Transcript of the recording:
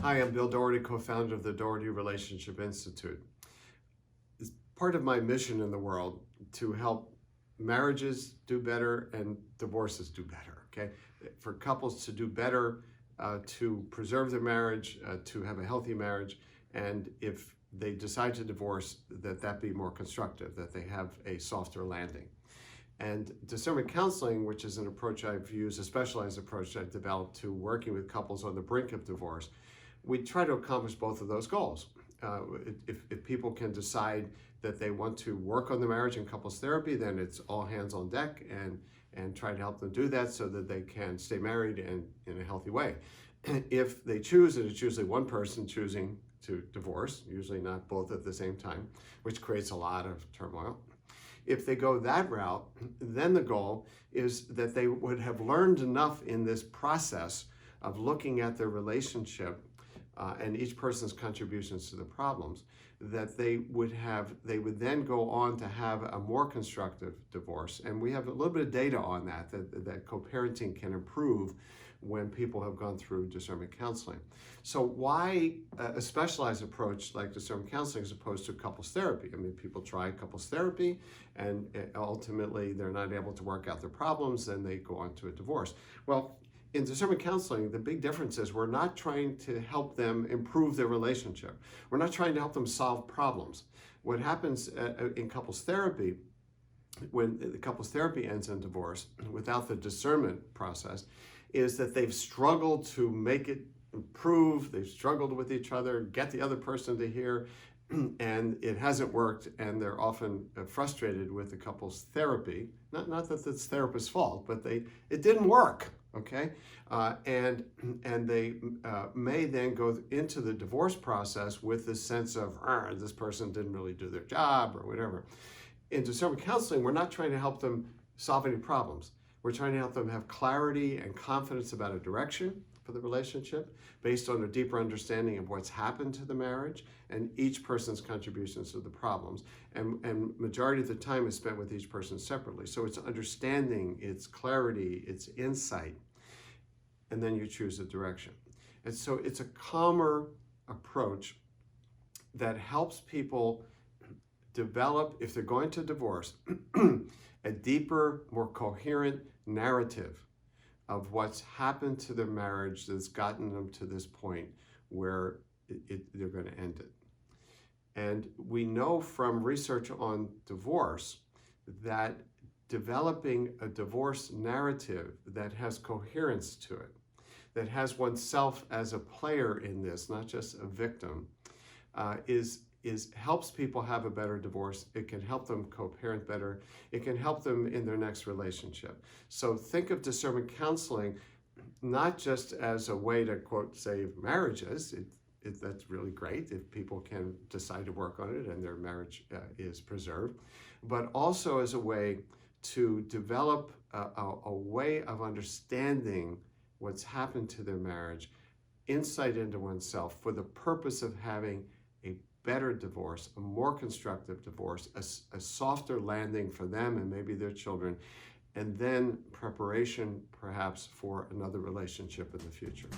Hi, I'm Bill Doherty, co-founder of the Doherty Relationship Institute. It's part of my mission in the world to help marriages do better and divorces do better, okay? For couples to do better, to preserve their marriage, to have a healthy marriage, and if they decide to divorce, that be more constructive, that they have a softer landing. And discernment counseling, which is an approach I've used, a specialized approach I've developed to working with couples on the brink of divorce, we try to accomplish both of those goals. If people can decide that they want to work on the marriage in couples therapy, then it's all hands on deck and try to help them do that so that they can stay married and in a healthy way. If they choose, and it's usually one person choosing to divorce, usually not both at the same time, which creates a lot of turmoil. If they go that route, then the goal is that they would have learned enough in this process of looking at their relationship and each person's contributions to the problems, that they would then go on to have a more constructive divorce. And we have a little bit of data on that co-parenting can improve when people have gone through discernment counseling. So why a specialized approach like discernment counseling as opposed to couples therapy? I mean, people try couples therapy and ultimately they're not able to work out their problems, and they go on to a divorce. Well, in discernment counseling, the big difference is we're not trying to help them improve their relationship. We're not trying to help them solve problems. What happens in couples therapy, when the couples therapy ends in divorce without the discernment process, is that they've struggled to make it improve, they've struggled with each other, get the other person to hear, and it hasn't worked, and they're often frustrated with the couples therapy. Not that it's the therapist's fault, but it didn't work. Okay, and they may then go into the divorce process with this sense of this person didn't really do their job or whatever. In discernment counseling, we're not trying to help them solve any problems. We're trying to help them have clarity and confidence about a direction for the relationship based on a deeper understanding of what's happened to the marriage and each person's contributions to the problems. And majority of the time is spent with each person separately. So it's understanding, it's clarity, it's insight, and then you choose a direction. And so it's a calmer approach that helps people develop, if they're going to divorce, a deeper, more coherent narrative of what's happened to their marriage that's gotten them to this point where they're going to end it. And we know from research on divorce that developing a divorce narrative that has coherence to it, that has oneself as a player in this, not just a victim, helps people have a better divorce. It can help them co-parent better. It can help them in their next relationship. So think of discernment counseling not just as a way to, quote, save marriages. That's really great if people can decide to work on it and their marriage is preserved, but also as a way to develop a way of understanding what's happened to their marriage, insight into oneself for the purpose of having a better divorce, a more constructive divorce, a softer landing for them and maybe their children, and then preparation perhaps for another relationship in the future.